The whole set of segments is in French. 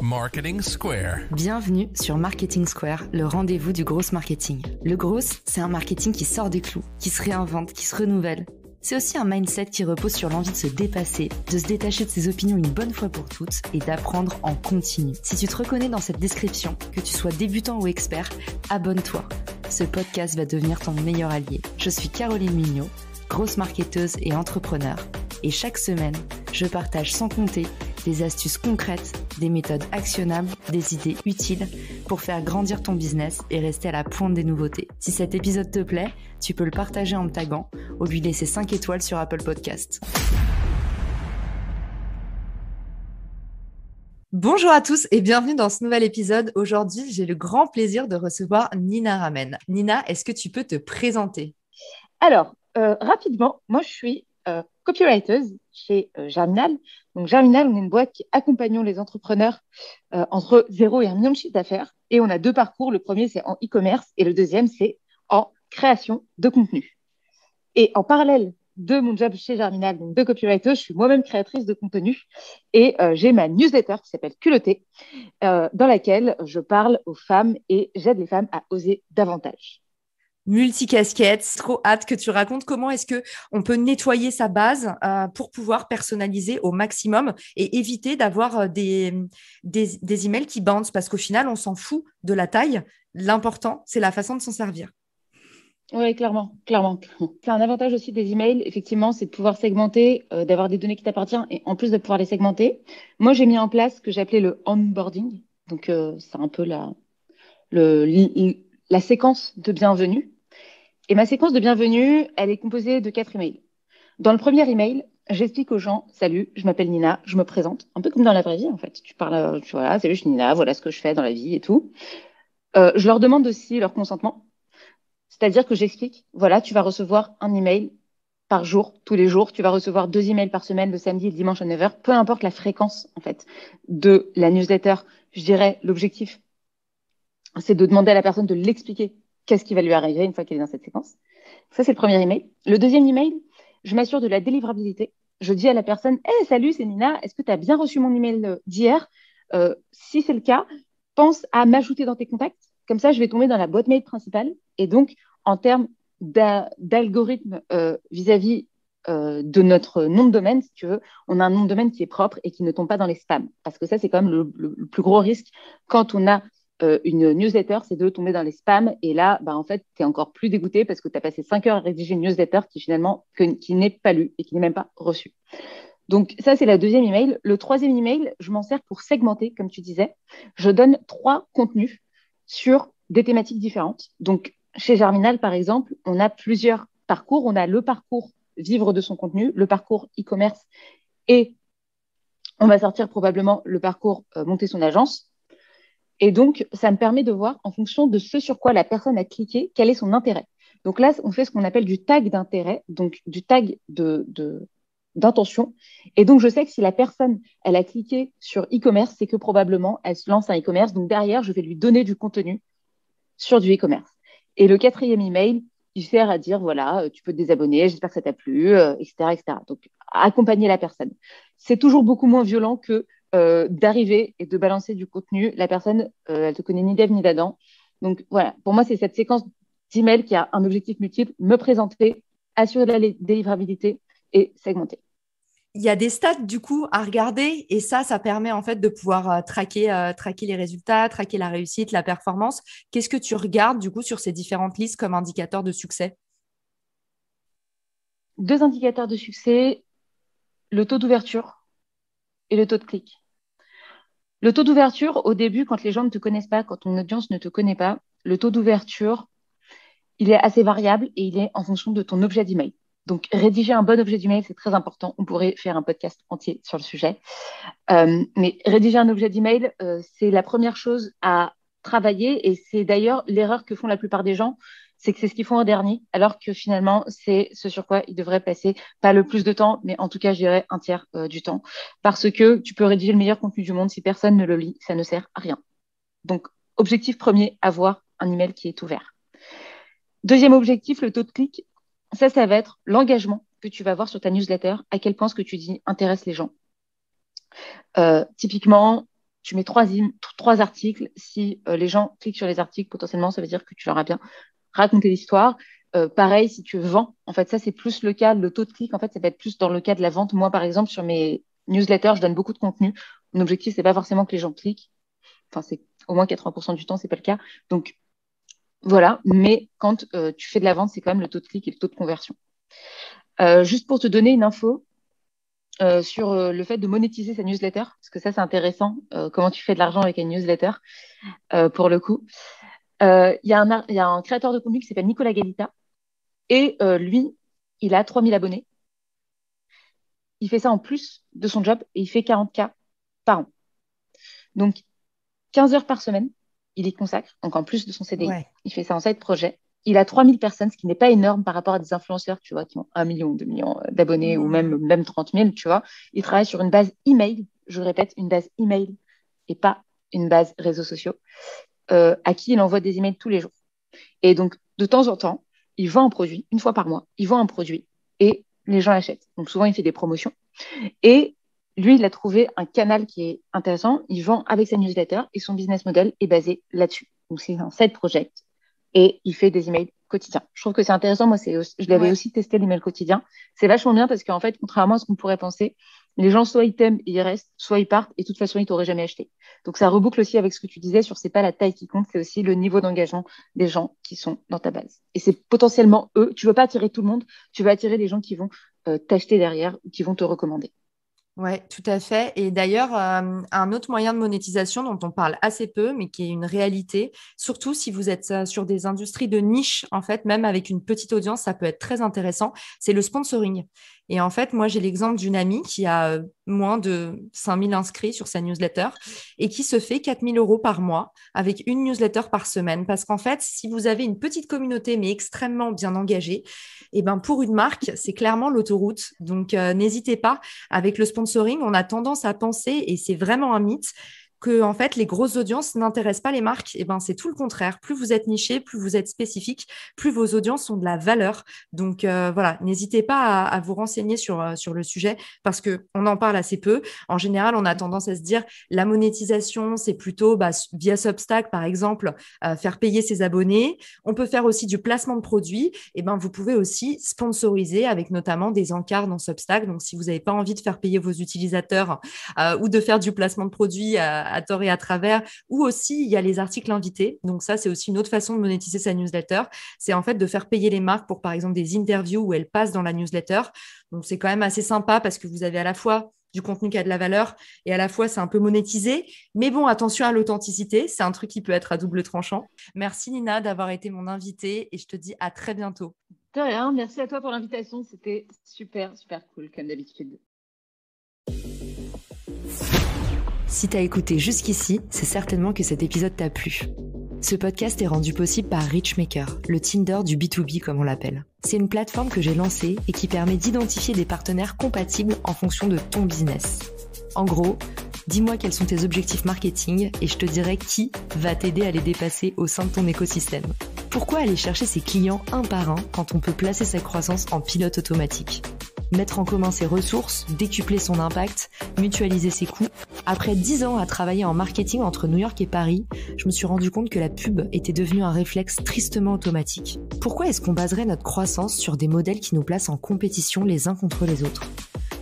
Marketing Square. Bienvenue sur Marketing Square, le rendez-vous du gros marketing. Le gros, c'est un marketing qui sort des clous, qui se réinvente, qui se renouvelle. C'est aussi un mindset qui repose sur l'envie de se dépasser, de se détacher de ses opinions une bonne fois pour toutes et d'apprendre en continu. Si tu te reconnais dans cette description, que tu sois débutant ou expert, abonne-toi. Ce podcast va devenir ton meilleur allié. Je suis Caroline Mignot, grosse marketeuse et entrepreneur. Et chaque semaine, je partage sans compter des astuces concrètes, des méthodes actionnables, des idées utiles pour faire grandir ton business et rester à la pointe des nouveautés. Si cet épisode te plaît, tu peux le partager en me taguant ou lui laisser 5 étoiles sur Apple Podcast. Bonjour à tous et bienvenue dans ce nouvel épisode. Aujourd'hui, j'ai le grand plaisir de recevoir Nina Ramen. Nina, est-ce que tu peux te présenter ? Alors, rapidement, moi je suis copywriter chez Germinal. Donc Germinal, on est une boîte qui accompagne les entrepreneurs entre 0 et 1 million de chiffre d'affaires. Et on a 2 parcours. Le premier, c'est en e-commerce et le deuxième, c'est en création de contenu. Et en parallèle de mon job chez Germinal, donc de copywriter, je suis moi-même créatrice de contenu et j'ai ma newsletter qui s'appelle Culotté, dans laquelle je parle aux femmes et j'aide les femmes à oser davantage. Multicasquette, trop hâte que tu racontes comment est-ce qu'on peut nettoyer sa base pour pouvoir personnaliser au maximum et éviter d'avoir des emails qui bouncent parce qu'au final, on s'en fout de la taille. L'important, c'est la façon de s'en servir. Oui, clairement. C'est un avantage aussi des emails, effectivement, c'est de pouvoir segmenter, d'avoir des données qui t'appartiennent et en plus de pouvoir les segmenter. Moi, j'ai mis en place ce que j'appelais le onboarding. Donc, c'est un peu la séquence de bienvenue. Et ma séquence de bienvenue, elle est composée de 4 emails. Dans le premier email, j'explique aux gens, salut, je m'appelle Nina, je me présente, un peu comme dans la vraie vie en fait. Tu parles, voilà, salut, je suis Nina, voilà ce que je fais dans la vie et tout. Je leur demande aussi leur consentement, c'est-à-dire que j'explique, voilà, tu vas recevoir un email par jour, tous les jours, tu vas recevoir 2 emails par semaine, le samedi et le dimanche à 9h, peu importe la fréquence en fait de la newsletter. Je dirais, l'objectif, c'est de demander à la personne de l'expliquer. Qu'est-ce qui va lui arriver une fois qu'elle est dans cette séquence? Ça, c'est le premier email. Le deuxième email, je m'assure de la délivrabilité. Je dis à la personne, hey, salut, c'est Nina, est-ce que tu as bien reçu mon email d'hier? Si c'est le cas, pense à m'ajouter dans tes contacts. Comme ça, je vais tomber dans la boîte mail principale. Et donc, en termes d'algorithme vis-à-vis de notre nom de domaine, si tu veux, on a un nom de domaine qui est propre et qui ne tombe pas dans les spams. Parce que ça, c'est quand même le plus gros risque quand on a une newsletter, c'est de tomber dans les spams. Et là, en fait, tu es encore plus dégoûté parce que tu as passé 5 heures à rédiger une newsletter qui finalement qui n'est pas lue et qui n'est même pas reçue. Donc, ça, c'est la deuxième email. Le troisième email, je m'en sers pour segmenter, comme tu disais. Je donne 3 contenus sur des thématiques différentes. Donc, chez Germinal, par exemple, on a plusieurs parcours. On a le parcours vivre de son contenu, le parcours e-commerce et on va sortir probablement le parcours monter son agence. Et donc, ça me permet de voir en fonction de ce sur quoi la personne a cliqué, quel est son intérêt. Donc là, on fait ce qu'on appelle du tag d'intérêt, donc du tag d'intention. Et donc, je sais que si la personne, elle a cliqué sur e-commerce, c'est que probablement, elle se lance un e-commerce. Donc derrière, je vais lui donner du contenu sur du e-commerce. Et le 4e email, il sert à dire, voilà, tu peux te désabonner, j'espère que ça t'a plu, etc., etc. Donc, accompagner la personne. C'est toujours beaucoup moins violent que d'arriver et de balancer du contenu. La personne, elle te connaît ni d'Ève ni d'Adam. Donc voilà, pour moi, c'est cette séquence d'emails qui a un objectif multiple, me présenter, assurer de la délivrabilité et segmenter. Il y a des stats du coup à regarder et ça permet en fait de pouvoir traquer les résultats, traquer la réussite, la performance. Qu'est-ce que tu regardes du coup sur ces différentes listes comme indicateur de succès? 2 indicateurs de succès, le taux d'ouverture et le taux de clic. Le taux d'ouverture, au début, quand les gens ne te connaissent pas, quand ton audience ne te connaît pas, le taux d'ouverture, il est assez variable et il est en fonction de ton objet d'email. Donc, rédiger un bon objet d'email, c'est très important. On pourrait faire un podcast entier sur le sujet. Mais rédiger un objet d'email, c'est la première chose à travailler et c'est d'ailleurs l'erreur que font la plupart des gens, c'est que c'est ce qu'ils font en dernier, alors que finalement, c'est ce sur quoi ils devraient passer pas le plus de temps, mais en tout cas, je dirais un tiers du temps. Parce que tu peux rédiger le meilleur contenu du monde, si personne ne le lit, ça ne sert à rien. Donc, objectif premier, avoir un email qui est ouvert. Deuxième objectif, le taux de clic. Ça va être l'engagement que tu vas avoir sur ta newsletter, à quel point ce que tu dis intéresse les gens. Typiquement, tu mets trois articles. Si les gens cliquent sur les articles, potentiellement, ça veut dire que tu leur as bien raconté l'histoire. Pareil, si tu vends, en fait, ça, c'est plus le cas, le taux de clic, en fait, ça va être plus dans le cas de la vente. Moi, par exemple, sur mes newsletters, je donne beaucoup de contenu. Mon objectif, c'est pas forcément que les gens cliquent. Enfin, c'est au moins 80% du temps, c'est pas le cas. Donc, voilà. Mais quand tu fais de la vente, c'est quand même le taux de clic et le taux de conversion. Juste pour te donner une info sur le fait de monétiser sa newsletter, parce que ça, c'est intéressant, comment tu fais de l'argent avec une newsletter, pour le coup. Il y a un créateur de contenu qui s'appelle Nicolas Galita, et lui, il a 3000 abonnés. Il fait ça en plus de son job, et il fait 40K par an. Donc, 15 heures par semaine, il y consacre, donc en plus de son CDI. Ouais. Il fait ça en side projet. Il a 3000 personnes, ce qui n'est pas énorme par rapport à des influenceurs, tu vois, qui ont 1 million, 2 millions d'abonnés ou même 30 000, tu vois. Il travaille sur une base email, je répète, une base email et pas une base réseaux sociaux, à qui il envoie des emails tous les jours. Et donc, de temps en temps, il vend un produit, une fois par mois, il vend un produit et les gens l'achètent. Donc, souvent, il fait des promotions. Et lui, il a trouvé un canal qui est intéressant. Il vend avec sa newsletter et son business model est basé là-dessus. Donc, c'est un side project. Et il fait des emails quotidiens. Je trouve que c'est intéressant. Moi, je l'avais aussi testé, l'email quotidien. C'est vachement bien parce qu'en fait, contrairement à ce qu'on pourrait penser, les gens, soit ils t'aiment et ils restent, soit ils partent et de toute façon, ils t'auraient jamais acheté. Donc, ça reboucle aussi avec ce que tu disais sur c'est pas la taille qui compte, c'est aussi le niveau d'engagement des gens qui sont dans ta base. Et c'est potentiellement eux. Tu veux pas attirer tout le monde. Tu veux attirer les gens qui vont t'acheter derrière ou qui vont te recommander. Ouais, tout à fait. Et d'ailleurs, un autre moyen de monétisation dont on parle assez peu, mais qui est une réalité, surtout si vous êtes sur des industries de niche, en fait, même avec une petite audience, ça peut être très intéressant, c'est le sponsoring. Et en fait, moi, j'ai l'exemple d'une amie qui a moins de 5000 inscrits sur sa newsletter et qui se fait 4000 € par mois avec une newsletter par semaine. Parce qu'en fait, si vous avez une petite communauté, mais extrêmement bien engagée, et ben pour une marque, c'est clairement l'autoroute. Donc, n'hésitez pas. Avec le sponsoring, on a tendance à penser, et c'est vraiment un mythe, que en fait les grosses audiences n'intéressent pas les marques. Et ben c'est tout le contraire. Plus vous êtes niché, plus vous êtes spécifique, plus vos audiences ont de la valeur. Donc voilà, n'hésitez pas à vous renseigner sur le sujet parce que on en parle assez peu. En général, on a tendance à se dire la monétisation, c'est plutôt via Substack par exemple, faire payer ses abonnés. On peut faire aussi du placement de produits. Et ben vous pouvez aussi sponsoriser avec notamment des encarts dans Substack. Donc si vous n'avez pas envie de faire payer vos utilisateurs ou de faire du placement de produits à tort et à travers, ou aussi il y a les articles invités. Donc ça, c'est aussi une autre façon de monétiser sa newsletter. C'est en fait de faire payer les marques pour, par exemple, des interviews où elles passent dans la newsletter. Donc c'est quand même assez sympa parce que vous avez à la fois du contenu qui a de la valeur et à la fois c'est un peu monétisé. Mais bon, attention à l'authenticité, c'est un truc qui peut être à double tranchant. Merci Nina d'avoir été mon invitée et je te dis à très bientôt. De rien, merci à toi pour l'invitation, c'était super, super cool comme d'habitude. Si t'as écouté jusqu'ici, c'est certainement que cet épisode t'a plu. Ce podcast est rendu possible par Richmaker, le Tinder du B2B comme on l'appelle. C'est une plateforme que j'ai lancée et qui permet d'identifier des partenaires compatibles en fonction de ton business. En gros, dis-moi quels sont tes objectifs marketing et je te dirai qui va t'aider à les dépasser au sein de ton écosystème. Pourquoi aller chercher ses clients un par un quand on peut placer sa croissance en pilote automatique ? Mettre en commun ses ressources, décupler son impact, mutualiser ses coûts. Après 10 ans à travailler en marketing entre New York et Paris, je me suis rendu compte que la pub était devenue un réflexe tristement automatique. Pourquoi est-ce qu'on baserait notre croissance sur des modèles qui nous placent en compétition les uns contre les autres ?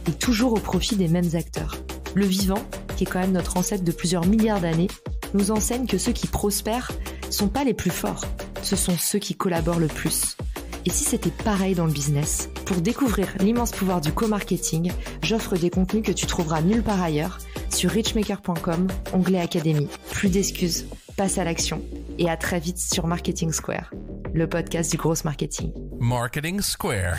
Et toujours au profit des mêmes acteurs. Le vivant, qui est quand même notre ancêtre de plusieurs milliards d'années, nous enseigne que ceux qui prospèrent sont pas les plus forts, ce sont ceux qui collaborent le plus. Et si c'était pareil dans le business ? Pour découvrir l'immense pouvoir du co-marketing, j'offre des contenus que tu trouveras nulle part ailleurs sur richmaker.com, onglet Académie. Plus d'excuses, passe à l'action et à très vite sur Marketing Square, le podcast du gros marketing. Marketing Square.